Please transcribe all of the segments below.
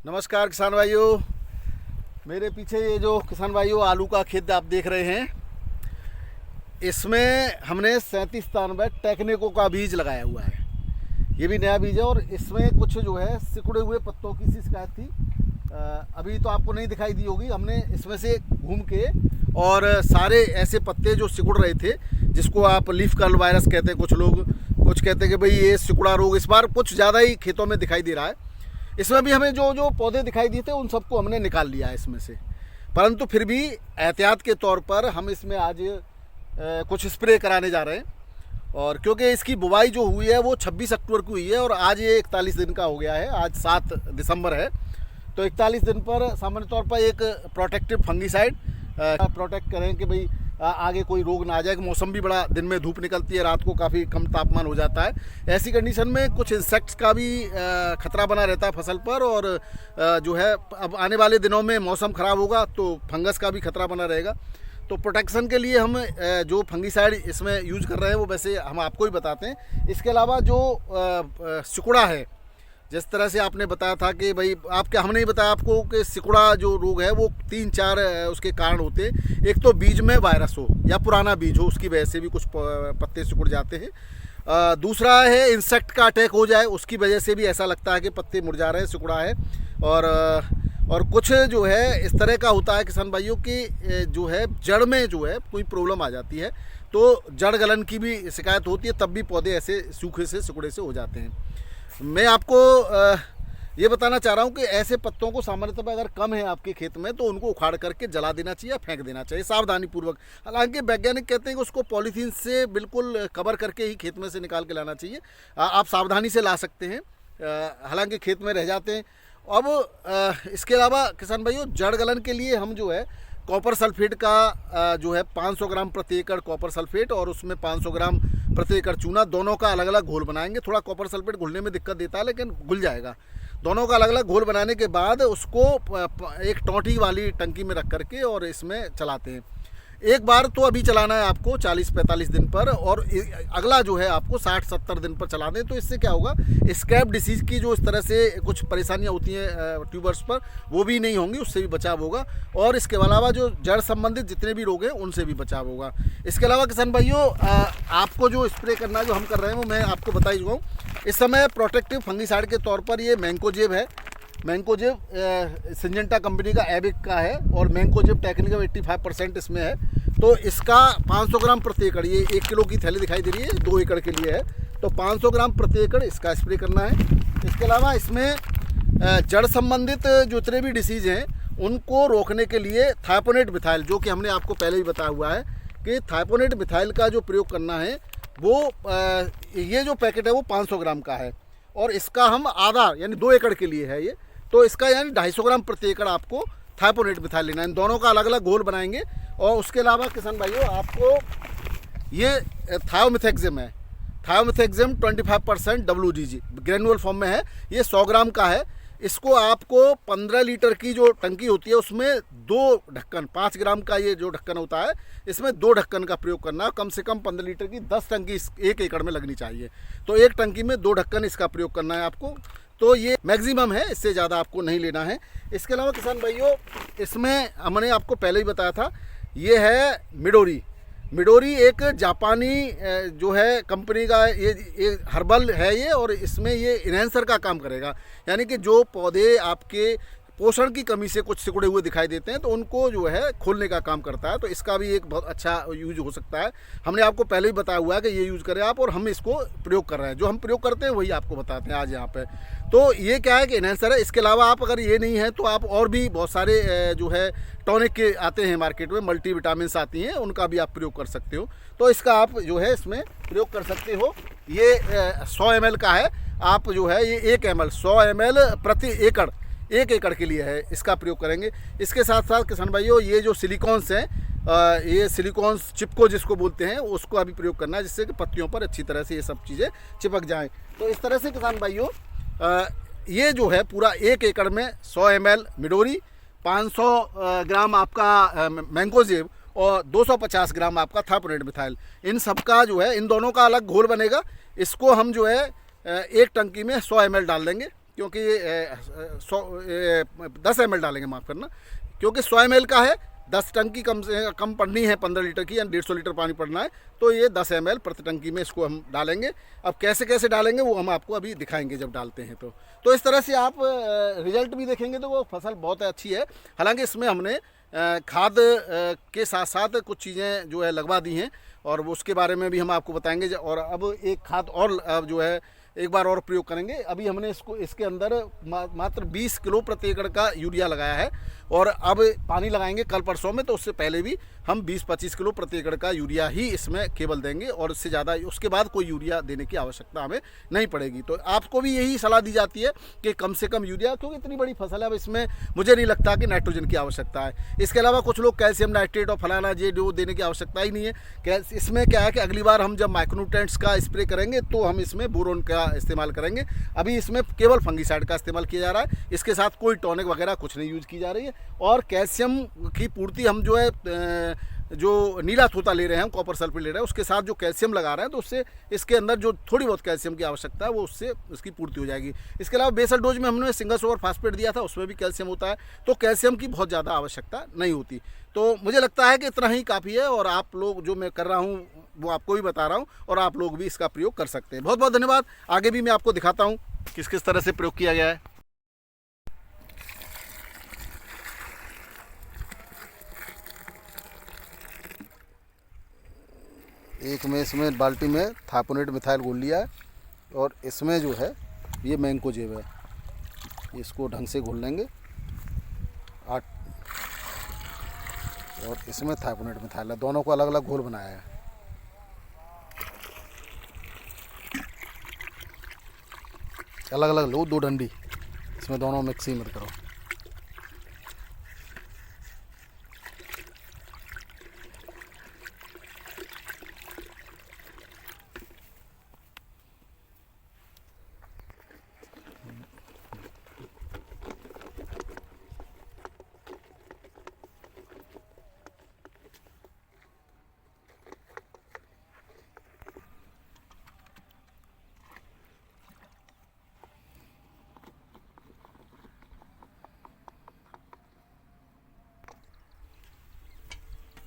नमस्कार किसान भाइयों। मेरे पीछे ये जो किसान भाइयों आलू का खेत आप देख रहे हैं, इसमें हमने 3793 टेक्निको का बीज लगाया हुआ है। ये भी नया बीज है और इसमें कुछ जो है सिकुड़े हुए पत्तों की सी शिकायत थी। अभी तो आपको नहीं दिखाई दी होगी। हमने इसमें से घूम के और सारे ऐसे पत्ते जो सिकुड़ रहे थे, जिसको आप लीफ कर्ल वायरस कहते हैं, कुछ लोग कुछ कहते हैं कि भाई ये सिकुड़ा रोग इस बार कुछ ज़्यादा ही खेतों में दिखाई दे रहा है। इसमें भी हमें जो जो पौधे दिखाई दिए थे उन सबको हमने निकाल लिया है इसमें से, परंतु फिर भी एहतियात के तौर पर हम इसमें आज कुछ स्प्रे कराने जा रहे हैं। और क्योंकि इसकी बुवाई जो हुई है वो 26 अक्टूबर को हुई है और आज ये 41 दिन का हो गया है। आज 7 दिसंबर है, तो 41 दिन पर सामान्य तौर पर एक प्रोटेक्टिव फंगीसाइड प्रोटेक्ट करें कि भाई आगे कोई रोग ना आ जाए। मौसम भी बड़ा, दिन में धूप निकलती है, रात को काफ़ी कम तापमान हो जाता है। ऐसी कंडीशन में कुछ इंसेक्ट्स का भी खतरा बना रहता है फसल पर, और जो है अब आने वाले दिनों में मौसम ख़राब होगा तो फंगस का भी खतरा बना रहेगा। तो प्रोटेक्शन के लिए हम जो फंगीसाइड इसमें यूज कर रहे हैं वो वैसे हम आपको ही बताते हैं। इसके अलावा जो सिकुड़ा है, जिस तरह से आपने बताया था कि भाई आपके हमने ही बताया आपको कि सिकुड़ा जो रोग है वो 3-4 उसके कारण होते हैं। एक तो बीज में वायरस हो या पुराना बीज हो, उसकी वजह से भी कुछ पत्ते सिकुड़ जाते हैं। दूसरा है इंसेक्ट का अटैक हो जाए, उसकी वजह से भी ऐसा लगता है कि पत्ते मुरझा रहे हैं, सिकुड़ा है। और कुछ जो है इस तरह का होता है किसान भाइयों की जो है जड़ में जो है कोई प्रॉब्लम आ जाती है, तो जड़ गलन की भी शिकायत होती है, तब भी पौधे ऐसे सूखे से सिकुड़े से हो जाते हैं। मैं आपको ये बताना चाह रहा हूँ कि ऐसे पत्तों को सामान्यतः अगर कम है आपके खेत में तो उनको उखाड़ करके जला देना चाहिए या फेंक देना चाहिए सावधानी पूर्वक। हालांकि वैज्ञानिक कहते हैं कि उसको पॉलीथीन से बिल्कुल कवर करके ही खेत में से निकाल के लाना चाहिए। आप सावधानी से ला सकते हैं, हालांकि खेत में रह जाते हैं। अब इसके अलावा किसान भाइयों जड़ गलन के लिए हम जो है कॉपर सल्फेट का जो है 500 ग्राम प्रति एकड़ कॉपर सल्फेट और उसमें 500 ग्राम प्रति एकड़ चूना, दोनों का अलग अलग घोल बनाएंगे। थोड़ा कॉपर सल्फेट घुलने में दिक्कत देता है लेकिन घुल जाएगा। दोनों का अलग अलग घोल बनाने के बाद उसको एक टोंटी वाली टंकी में रख करके और इसमें चलाते हैं। एक बार तो अभी चलाना है आपको 40-45 दिन पर, और अगला जो है आपको 60-70 दिन पर चला दें। तो इससे क्या होगा, स्कैब डिसीज़ की जो इस तरह से कुछ परेशानियां होती हैं ट्यूबर्स पर, वो भी नहीं होंगी, उससे भी बचाव होगा। और इसके अलावा जो जड़ संबंधित जितने भी रोग हैं उनसे भी बचाव होगा। इसके अलावा किसान भाइयों आपको जो स्प्रे करना है, जो हम कर रहे हैं वो मैं आपको बता ही चुका हूँ। इस समय प्रोटेक्टिव फंगीसाइड के तौर पर ये मैंकोजेब है। मैंकोजेब सिंजेंटा कंपनी का एबिक का है और मैंकोजेब टेक्निका 85% इसमें है। तो इसका 500 ग्राम प्रति एकड़, ये 1 किलो की थैली दिखाई दे रही है, 2 एकड़ के लिए है, तो 500 ग्राम प्रति एकड़ इसका स्प्रे करना है। इसके अलावा इसमें जड़ संबंधित जो जितने भी डिसीज़ हैं उनको रोकने के लिए थाइपोनेट मिथाइल, जो कि हमने आपको पहले ही बताया हुआ है कि थाइपोनेट मिथाइल का जो प्रयोग करना है वो ये जो पैकेट है वो 500 ग्राम का है और इसका हम आधा यानी 2 एकड़ के लिए है ये, तो इसका यानी 250 ग्राम प्रति एकड़ आपको थाइपोनेट मिथाइल लेना है। इन दोनों का अलग अलग घोल बनाएंगे। और उसके अलावा किसान भाइयों आपको ये थायोमिथेक्सिम है, थायोमिथेक्सिम 25% WGG ग्रेनुअल फॉर्म में है, ये 100 ग्राम का है। इसको आपको 15 लीटर की जो टंकी होती है उसमें 2 ढक्कन, 5 ग्राम का ये जो ढक्कन होता है इसमें 2 ढक्कन का प्रयोग करना है। कम से कम 15 लीटर की 10 टंकी 1 एकड़ में लगनी चाहिए, तो 1 टंकी में 2 ढक्कन इसका प्रयोग करना है आपको। तो ये मैक्सिमम है, इससे ज़्यादा आपको नहीं लेना है। इसके अलावा किसान भाइयों इसमें हमने आपको पहले ही बताया था, ये है मिडोरी। मिडोरी एक जापानी जो है कंपनी का ये हर्बल है ये, और इसमें ये इन्हेंसर का काम करेगा। यानी कि जो पौधे आपके पोषण की कमी से कुछ सिकुड़े हुए दिखाई देते हैं तो उनको जो है खोलने का काम करता है। तो इसका भी एक बहुत अच्छा यूज हो सकता है। हमने आपको पहले ही बताया हुआ है कि ये यूज़ करें आप, और हम इसको प्रयोग कर रहे हैं। जो हम प्रयोग करते हैं वही आपको बताते हैं आज यहाँ पे। तो ये क्या है कि इन्हेंसर है। इसके अलावा आप अगर ये नहीं है तो आप और भी बहुत सारे जो है टॉनिक के आते हैं मार्केट में, मल्टी विटामिन्स आती हैं, उनका भी आप प्रयोग कर सकते हो। तो इसका आप जो है इसमें प्रयोग कर सकते हो। ये 100 ml का है, आप जो है ये 1 ml 100 ml प्रति एकड़ 1 एकड़ के लिए है, इसका प्रयोग करेंगे। इसके साथ साथ किसान भाइयों ये जो सिलिकॉन्स हैं, ये सिलिकॉन्स चिपको जिसको बोलते हैं, उसको अभी प्रयोग करना है, जिससे कि पत्तियों पर अच्छी तरह से ये सब चीज़ें चिपक जाएं। तो इस तरह से किसान भाइयों ये जो है पूरा 1 एकड़ में 100 ml मिडोरी, 500 ग्राम आपका मैंकोजेब और 250 ग्राम आपका थाइपोनेट मिथाइल, इन सब का जो है इन दोनों का अलग घोल बनेगा। इसको हम जो है एक टंकी में 100 ml डाल देंगे, क्योंकि 10 ml डालेंगे, माफ़ करना, क्योंकि 100 ml का है। 10 टंकी कम से कम पड़नी है, 15 लीटर की, यानी 150 लीटर पानी पड़ना है, तो ये 10 ml प्रति टंकी में इसको हम डालेंगे। अब कैसे कैसे डालेंगे वो हम आपको अभी दिखाएंगे जब डालते हैं। तो इस तरह से आप रिजल्ट भी देखेंगे तो वो फसल बहुत अच्छी है। हालांकि इसमें हमने खाद के साथ साथ कुछ चीज़ें जो है लगवा दी हैं, और उसके बारे में भी हम आपको बताएंगे। और अब एक खाद और जो है एक बार और प्रयोग करेंगे। अभी हमने इसके अंदर मात्र 20 किलो प्रति एकड़ का यूरिया लगाया है, और अब पानी लगाएंगे कल परसों में, तो उससे पहले भी हम 20-25 किलो प्रति एकड़ का यूरिया ही इसमें केवल देंगे, और इससे ज़्यादा उसके बाद कोई यूरिया देने की आवश्यकता हमें नहीं पड़ेगी। तो आपको भी यही सलाह दी जाती है कि कम से कम यूरिया, क्योंकि इतनी बड़ी फसल है, अब इसमें मुझे नहीं लगता कि नाइट्रोजन की आवश्यकता है। इसके अलावा कुछ लोग कैल्शियम नाइट्रेट और फलाना ये जो देने की आवश्यकता ही नहीं है। इसमें क्या है कि अगली बार हम जब माइक्रोन्यूट्रेंट्स का स्प्रे करेंगे तो हम इसमें बोरोन का इस्तेमाल करेंगे। अभी इसमें केवल फंगीसाइड का इस्तेमाल किया जा रहा है, इसके साथ कोई टॉनिक वगैरह कुछ नहीं यूज की जा रही है। और कैल्शियम की पूर्ति हम जो है जो नीला तोता ले रहे हैं, कॉपर सल्फेट ले रहे हैं, उसके साथ जो कैल्शियम लगा रहे हैं, तो उससे इसके अंदर जो थोड़ी बहुत कैल्शियम की आवश्यकता है वो उससे उसकी पूर्ति हो जाएगी। इसके अलावा बेसल डोज में हमने सिंगल सुपर फास्फेट दिया था, उसमें भी कैल्शियम होता है, तो कैल्शियम की बहुत ज़्यादा आवश्यकता नहीं होती। तो मुझे लगता है कि इतना ही काफ़ी है, और आप लोग जो मैं कर रहा हूँ वो आपको भी बता रहा हूँ, और आप लोग भी इसका प्रयोग कर सकते हैं। बहुत बहुत धन्यवाद। आगे भी मैं आपको दिखाता हूँ किस किस तरह से प्रयोग किया गया है। एक में इसमें बाल्टी में थाइपोनेट मिथाइल घोल लिया है, और इसमें जो है ये मैंकोजेब है, इसको ढंग से घोल लेंगे 8, और इसमें थाइपोनेट मिथाइल है, दोनों को अलग अलग घोल बनाया है। अलग अलग लो 2 डंडी, इसमें दोनों मिक्सी मत करो।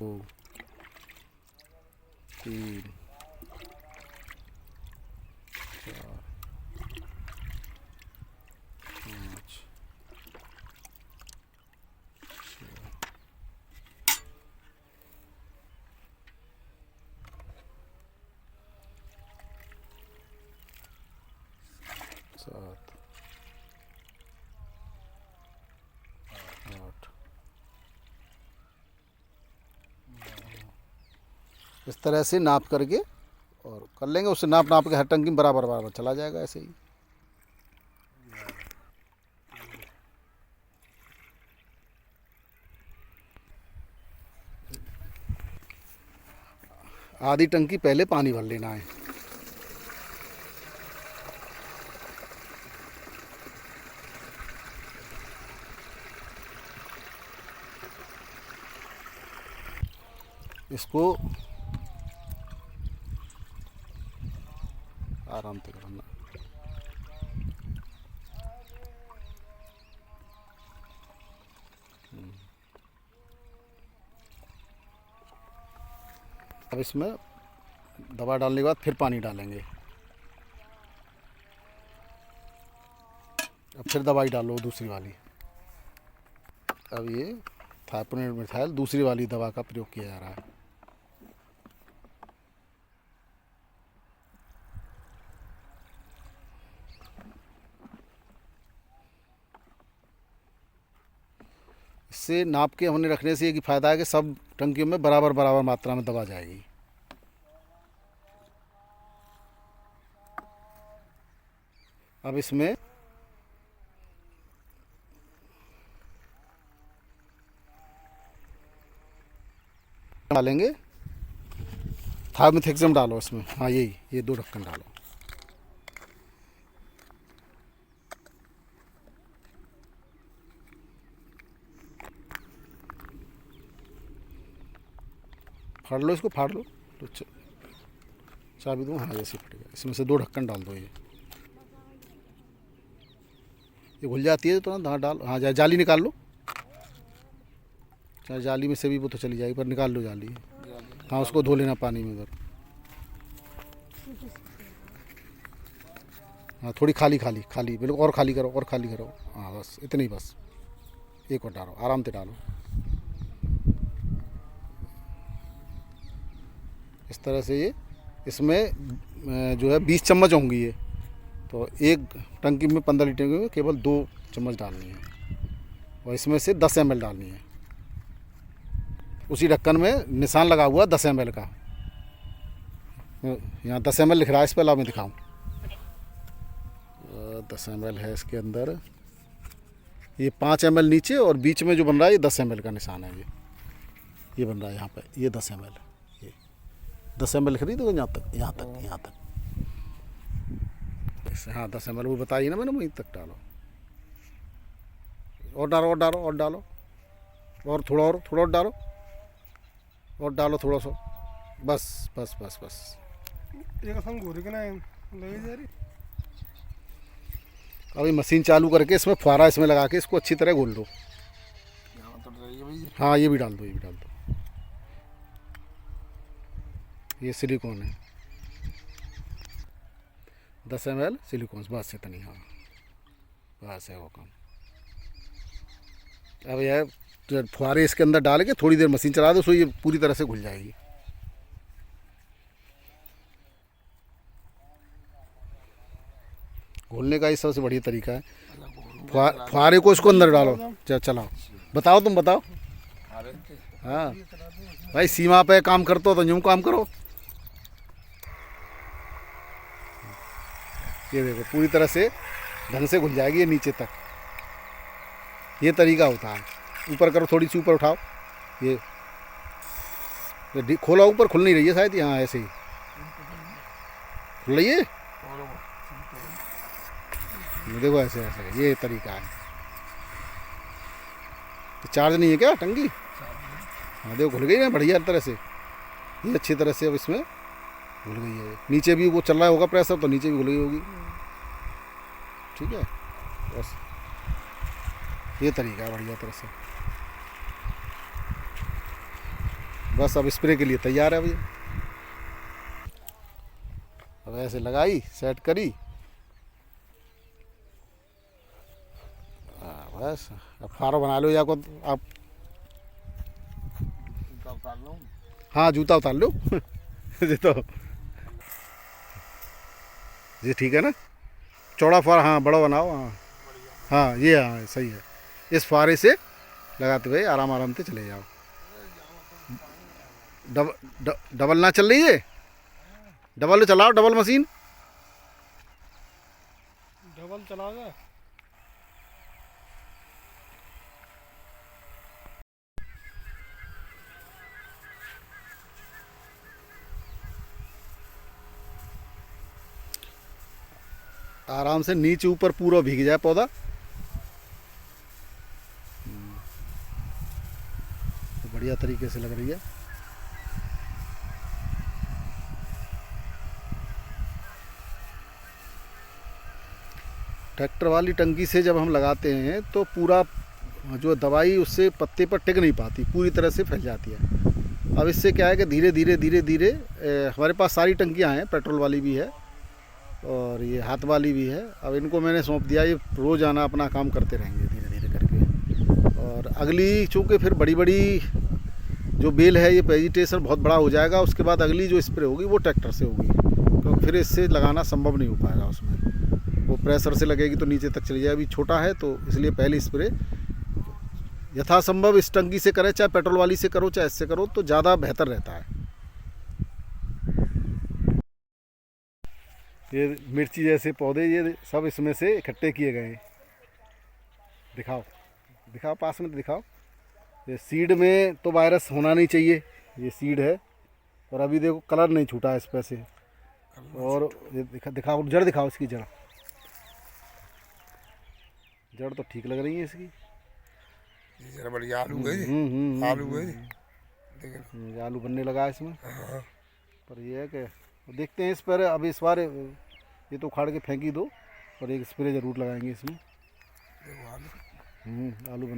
दो, 3, 4, 5, 6, 7, 8। इस तरह से नाप करके और कर लेंगे, उससे नाप नाप के हर टंकी में बराबर बराबर चला जाएगा ऐसे ही। आधी टंकी पहले पानी भर लेना है। इसको आराम से करना। अब इसमें दवा डालने के बाद फिर पानी डालेंगे, अब फिर दवाई डालो दूसरी वाली। अब ये थाइपोनेट मिथाइल दूसरी वाली दवा का प्रयोग किया जा रहा है। इससे नाप के हमने रखने से एक फ़ायदा है कि सब टंकियों में बराबर बराबर मात्रा में दवा जाएगी। अब इसमें डालेंगे थाइमेथेक्सम डालो इसमें, हाँ यही ये 2 ढक्कन डालो। फाड़ लो इसको, फाड़ लो तो चाबी दूँ, हाँ जैसे फट गया। इसमें से 2 ढक्कन डाल दो ये। ये घुल जाती है तो ना डाल, हाँ जाली निकाल लो, चाहे जाली में से भी वो तो चली जाएगी, पर निकाल लो जाली। हाँ उसको धो लेना पानी में उधर। हाँ थोड़ी खाली खाली खाली बिल्कुल, और खाली करो और खाली करो। हाँ बस इतनी ही, बस एक और डालो, आराम से डालो। इस तरह से ये इसमें जो है 20 चम्मच होंगी ये, तो एक टंकी में 15 लीटर में केवल 2 चम्मच डालनी है, और इसमें से 10 ml डालनी है। उसी ढक्कन में निशान लगा हुआ 10 ml का, यहाँ 10 ml लिख रहा है इस पर, ला मैं दिखाऊँ। 10 ml है इसके अंदर, ये 5 ml नीचे, और बीच में जो बन रहा है ये 10 ml का निशान है। ये बन रहा है यहाँ पे, ये 10 ml, ये 10 ml लिख रही थी यहाँ तक, यहाँ तक, यहाँ तक ऐसे। हाँ 10 ml वो बताइए ना मैंने, वहीं तक डालो, और डालो और डालो और डालो, और थोड़ा और डालो, और डालो थोड़ा सा, बस बस बस बस। अभी मशीन चालू करके इसमें फुहारा इसमें लगा के इसको अच्छी तरह घोल दो। हाँ ये भी डाल दो, ये भी डाल दो। ये सिलिकॉन है, 10 ml सिलिकॉन, बस इतनी। हाँ बस है वो काम। अब यह फुहारे इसके अंदर डाल के थोड़ी देर मशीन चला दो, सो ये पूरी तरह से घुल जाएगी। घोलने का ही सबसे बढ़िया तरीका है। फुहारे को इसको अंदर डालो, चलाओ, बताओ तुम बताओ। हाँ भाई सीमा पे काम करते हो तो यूँ काम करो। ये देखो पूरी तरह से ढंग से घुल जाएगी ये नीचे तक, ये तरीका होता है। ऊपर करो, थोड़ी सी ऊपर उठाओ, ये खोला ऊपर, खुल नहीं रही है शायद, यहाँ ऐसे ही खुल रही है। देखो ऐसे ऐसे, ये तरीका है। तो चार्ज नहीं है क्या टंकी? हाँ देखो घुल गई ना बढ़िया तरह से, ये अच्छी तरह से अब इसमें घुल गई है। नीचे भी वो चल रहा होगा प्रेशर, तो नीचे भी घुल गई होगी। ठीक है, बस ये तरीका है बढ़िया तरह से। बस अब स्प्रे के लिए तैयार है भैया। अब ऐसे लगाई, सेट करी, बस अब फारो बना लो या को आप। हाँ जूता उतार लो ये तो ये ठीक है ना, चौड़ा फार, हाँ बड़ा बनाओ। हाँ हाँ ये, हाँ सही है। इस फारे से लगाते हुए आराम आराम से चले जाओ। डबल ना चल रही है, डबल चलाओ, डबल मशीन, डबल चलाओगे। आराम से नीचे ऊपर पूरा भीग जाए पौधा। तो बढ़िया तरीके से लग रही है। ट्रैक्टर वाली टंकी से जब हम लगाते हैं तो पूरा जो दवाई उससे पत्ते पर टिक नहीं पाती, पूरी तरह से फैल जाती है। अब इससे क्या है कि धीरे धीरे धीरे धीरे हमारे पास सारी टंकियां हैं, पेट्रोल वाली भी है और ये हाथ वाली भी है। अब इनको मैंने सौंप दिया, ये रोज़ाना अपना काम करते रहेंगे धीरे धीरे करके। और अगली चूँकि फिर बड़ी बड़ी जो बेल है, ये वेजिटेशन बहुत बड़ा हो जाएगा, उसके बाद अगली जो स्प्रे होगी वो ट्रैक्टर से होगी, क्योंकि फिर इससे लगाना संभव नहीं हो पाएगा। उसमें वो प्रेशर से लगेगी तो नीचे तक चली जाएगी। अभी छोटा है तो इसलिए पहली स्प्रे यथासंभव इस टंकी से करें, चाहे पेट्रोल वाली से करो चाहे इससे करो, तो ज़्यादा बेहतर रहता है। ये मिर्ची जैसे पौधे ये सब इसमें से इकट्ठे किए गए हैं। दिखाओ दिखाओ, पास में दिखाओ। ये सीड में तो वायरस होना नहीं चाहिए, ये सीड है। और अभी देखो कलर नहीं छूटा इस पर से। और ये दिखाओ जड़, दिखाओ इसकी जड़, जड़ तो ठीक लग रही है इसकी। जरा बढ़िया आलू गए, आलू गए, आलू बनने लगा है इसमें। पर ये है कि देखते हैं इस पर। अब इस बार ये तो उखाड़ के फेंकी दो, और एक स्प्रे ज़रूर लगाएंगे इसमें। देखो आलू आलू बन